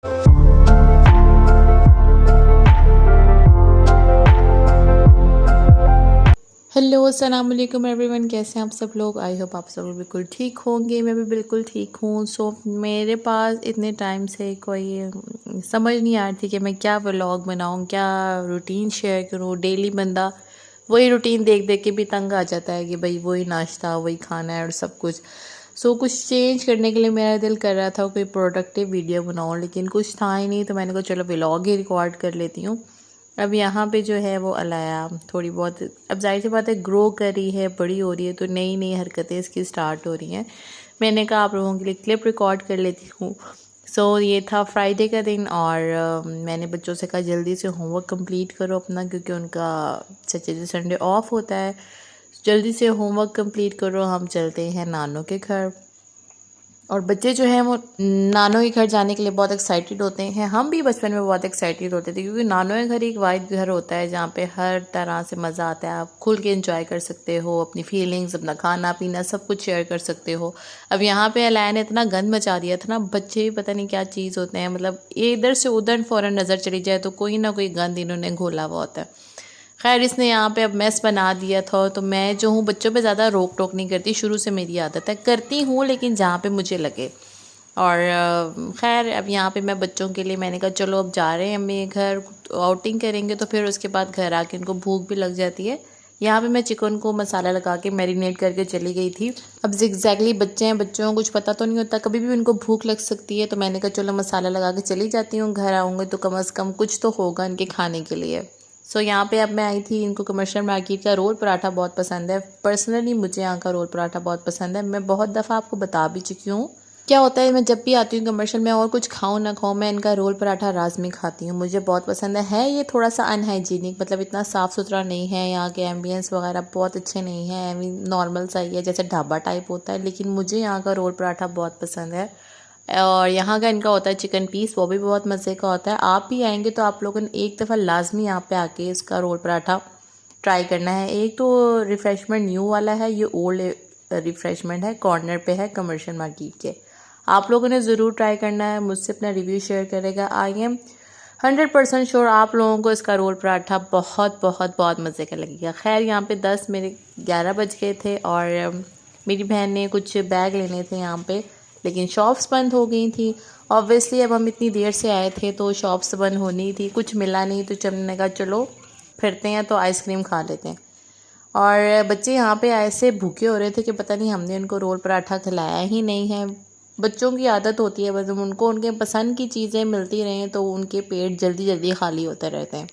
Hello अस्सलाम वालेकुम everyone, कैसे हैं आप सब लोग। आई होप आप सब लोग बिल्कुल ठीक होंगे। मैं भी बिल्कुल ठीक हूँ। मेरे पास इतने टाइम से कोई समझ नहीं आ रही थी कि मैं क्या व्लॉग बनाऊँ, क्या रूटीन शेयर करूँ। डेली बंदा वही रूटीन देख देख के भी तंग आ जाता है कि भाई वही नाश्ता वही खाना है और सब कुछ। कुछ चेंज करने के लिए मेरा दिल कर रहा था कोई प्रोडक्टिव वीडियो बनाऊँ, लेकिन कुछ था ही नहीं, तो मैंने कहा चलो व्लॉग ही रिकॉर्ड कर लेती हूँ। अब यहाँ पे जो है वो अलाया थोड़ी बहुत, अब जाहिर सी बात है, ग्रो कर रही है, बड़ी हो रही है, तो नई नई हरकतें इसकी स्टार्ट हो रही हैं। मैंने कहा आप लोगों के लिए क्लिप रिकॉर्ड कर लेती हूँ। ये था फ्राइडे का दिन और मैंने बच्चों से कहा जल्दी से होमवर्क कंप्लीट करो अपना, क्योंकि उनका सैटरडे संडे ऑफ होता है। जल्दी से होमवर्क कंप्लीट करो, हम चलते हैं नानों के घर। और बच्चे जो हैं वो नानों के घर जाने के लिए बहुत एक्साइटेड होते हैं। हम भी बचपन में बहुत एक्साइटेड होते थे, क्योंकि नानों के घर एक वाइड घर होता है जहाँ पे हर तरह से मज़ा आता है। आप खुल के एंजॉय कर सकते हो, अपनी फीलिंग्स, अपना खाना पीना सब कुछ शेयर कर सकते हो। अब यहाँ पे अलाया ने इतना गंद मचा दिया था ना, बच्चे भी पता नहीं क्या चीज़ होते हैं, मतलब इधर से उधर फ़ौरन नज़र चली जाए तो कोई ना कोई गंद इन्होंने घोला हुआ होता है। खैर इसने यहाँ पे अब मेस बना दिया था, तो मैं जो हूँ बच्चों पे ज़्यादा रोक टोक नहीं करती, शुरू से मेरी आदत है, करती हूँ लेकिन जहाँ पे मुझे लगे। और खैर अब यहाँ पे मैं बच्चों के लिए मैंने कहा चलो अब जा रहे हैं अम्मी घर, आउटिंग करेंगे तो फिर उसके बाद घर आके इनको भूख भी लग जाती है। यहाँ पे मैं चिकन को मसाला लगा के मैरिनेट करके चली गई थी। अब एग्जैक्टली बच्चे हैं, बच्चों को कुछ पता तो नहीं होता, कभी भी उनको भूख लग सकती है, तो मैंने कहा चलो मसाला लगा के चली जाती हूँ। घर आऊँगी तो कम से कम कुछ तो होगा इनके खाने के लिए। यहाँ पे अब मैं आई थी, इनको कमर्शियल मार्केट का रोल पराठा बहुत पसंद है। पर्सनली मुझे यहाँ का रोल पराठा बहुत पसंद है। मैं बहुत दफ़ा आपको बता भी चुकी हूँ। क्या होता है, मैं जब भी आती हूँ कमर्शियल में, और कुछ खाऊँ ना खाऊँ, मैं इनका रोल पराठा लाजमी खाती हूँ, मुझे बहुत पसंद है। ये थोड़ा सा अनहाइजीनिक, मतलब इतना साफ़ सुथरा नहीं है, यहाँ के एम्बियंस वगैरह बहुत अच्छे नहीं हैं, नॉर्मल सा ही है जैसे ढाबा टाइप होता है, लेकिन मुझे यहाँ का रोल पराठा बहुत पसंद है। और यहाँ का इनका होता है चिकन पीस, वो भी बहुत मज़े का होता है। आप भी आएंगे तो आप लोगों ने एक दफ़ा लाजमी यहाँ पे आके इसका रोल पराठा ट्राई करना है। एक तो रिफ़्रेशमेंट न्यू वाला है, ये ओल्ड रिफ़्रेशमेंट है, कॉर्नर पे है कमर्शियल मार्केट के। आप लोगों ने ज़रूर ट्राई करना है, मुझसे अपना रिव्यू शेयर करेगा। आई एम 100% श्योर आप लोगों को इसका रोल पराठा बहुत बहुत बहुत मज़े का लगेगा। खैर यहाँ पे 11 बज गए थे और मेरी बहन ने कुछ बैग लेने थे यहाँ पे, लेकिन शॉप्स बंद हो गई थी। ऑब्वियसली अब हम इतनी देर से आए थे तो शॉप्स बंद होनी थी, कुछ मिला नहीं, तो हमने कहा चलो फिरते हैं तो आइसक्रीम खा लेते हैं। और बच्चे यहाँ पे ऐसे भूखे हो रहे थे कि पता नहीं हमने उनको रोल पराठा खिलाया ही नहीं है। बच्चों की आदत होती है, बस उनको उनके पसंद की चीज़ें मिलती रहें तो उनके पेट जल्दी जल्दी खाली होते रहते हैं।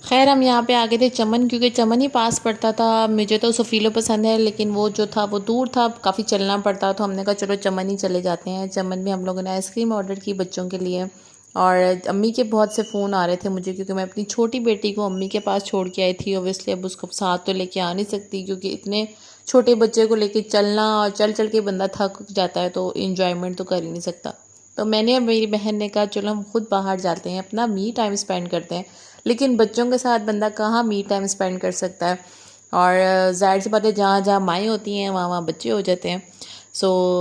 खैर हम यहाँ पे आ गए थे चमन, क्योंकि चमन ही पास पड़ता था। मुझे तो सोफीलो पसंद है, लेकिन वो जो था वो दूर था, काफ़ी चलना पड़ता, तो हमने कहा चलो चमन ही चले जाते हैं। चमन में हम लोगों ने आइसक्रीम ऑर्डर की बच्चों के लिए। और अम्मी के बहुत से फ़ोन आ रहे थे मुझे, क्योंकि मैं अपनी छोटी बेटी को अम्मी के पास छोड़ के आई थी। ओबियसली अब उसको साथ तो लेके आ नहीं सकती, क्योंकि इतने छोटे बच्चे को लेके चलना, और चल चल के बंदा थक जाता है, तो इन्जॉयमेंट तो कर ही नहीं सकता। तो मैंने और मेरी बहन ने कहा चलो हम खुद बाहर जाते हैं, अपना मी टाइम स्पेंड करते हैं। लेकिन बच्चों के साथ बंदा कहाँ मी टाइम स्पेंड कर सकता है। और जाहिर सी बात है, जहाँ जहाँ माएँ होती हैं वहाँ वहाँ बच्चे हो जाते हैं।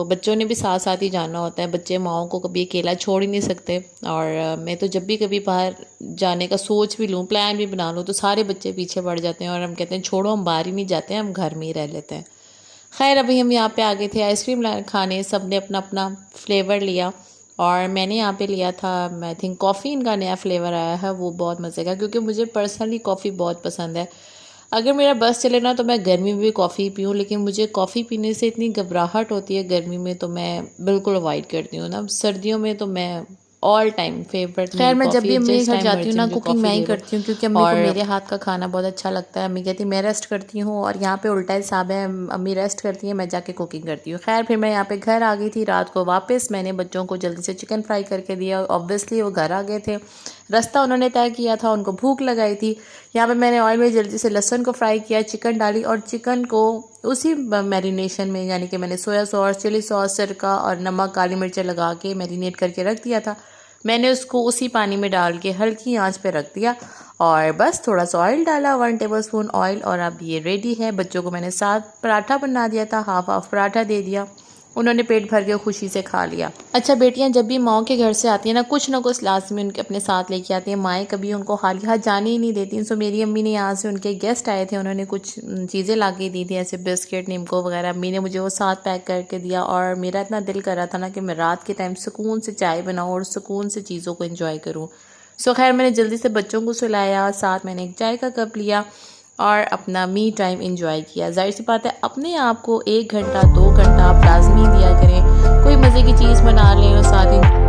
बच्चों ने भी साथ साथ ही जाना होता है, बच्चे माओं को कभी अकेला छोड़ ही नहीं सकते। और मैं तो जब भी कभी बाहर जाने का सोच भी लूँ, प्लान भी बना लूँ, तो सारे बच्चे पीछे पड़ जाते हैं और हम कहते हैं छोड़ो हम बाहर ही नहीं जाते हैं, हम घर में ही रह लेते हैं। खैर अभी हम यहाँ पे आ गए थे आइसक्रीम खाने, सब ने अपना अपना फ्लेवर लिया। और मैंने यहाँ पे लिया था, आई थिंक कॉफ़ी, इनका नया फ्लेवर आया है, वो बहुत मज़े का, क्योंकि मुझे पर्सनली कॉफ़ी बहुत पसंद है। अगर मेरा बस चले ना तो मैं गर्मी में भी कॉफ़ी पीऊँ, लेकिन मुझे कॉफ़ी पीने से इतनी घबराहट होती है गर्मी में, तो मैं बिल्कुल अवॉइड करती हूँ ना। सर्दियों में तो मैं ऑल टाइम फेवरेट खैर मेरी मैं जब कॉफ़ी भी है, अम्मी के जिस घर टाइम जाती हूँ मर्जी ना, मुझे कुकिंग कॉफ़ी मैं ही दे दो। करती हूँ, क्योंकि अम्मी को और मेरे हाथ का खाना बहुत अच्छा लगता है। अम्मी कहती मैं रेस्ट करती हूँ, और यहाँ पे उल्टा हिसाब है, अम्मी रेस्ट करती है, मैं जाके कुकिंग करती हूँ। खैर फिर मैं यहाँ पे घर आ गई थी रात को वापस। मैंने बच्चों को जल्दी से चिकन फ्राई करके दिया। ऑब्वियसली वो घर आ गए थे, रास्ता उन्होंने तय किया था, उनको भूख लगाई थी। यहाँ पे मैंने ऑयल में जल्दी से लहसुन को फ्राई किया, चिकन डाली, और चिकन को उसी मैरिनेशन में, यानी कि मैंने सोया सॉस, चिली सॉस, सिरका और नमक, काली मिर्चें लगा के मैरिनेट करके रख दिया था। मैंने उसको उसी पानी में डाल के हल्की आंच पे रख दिया, और बस थोड़ा सा ऑयल डाला, 1 टेबलस्पून ऑयल, और अब ये रेडी है। बच्चों को मैंने साथ पराठा बना दिया था, हाफ हाफ पराठा दे दिया। उन्होंने पेट भर के खुशी से खा लिया। अच्छा बेटियां जब भी माओ के घर से आती हैं ना, कुछ ना कुछ लाजमी उनके अपने साथ लेके आती हैं। माएँ कभी उनको खाली हाथ जाने ही नहीं देती। सो मेरी अम्मी ने यहाँ से, उनके गेस्ट आए थे, उन्होंने कुछ चीज़ें ला के दी थी, ऐसे बिस्किट निम्को वगैरह। अम्मी ने मुझे वो साथ पैक करके दिया और मेरा इतना दिल कर रहा था ना कि मैं रात के टाइम सुकून से चाय बनाऊँ और सुकून से चीज़ों को इंजॉय करूँ। सो खैर मैंने जल्दी से बच्चों को सुलाया, साथ मैंने एक चाय का कप लिया और अपना मी टाइम इंजॉय किया। ज़ाहिर सी बात है अपने आप को 1 घंटा 2 घंटा आप लाजमी दिया करें, कोई मज़े की चीज़ बना लें और साथ ही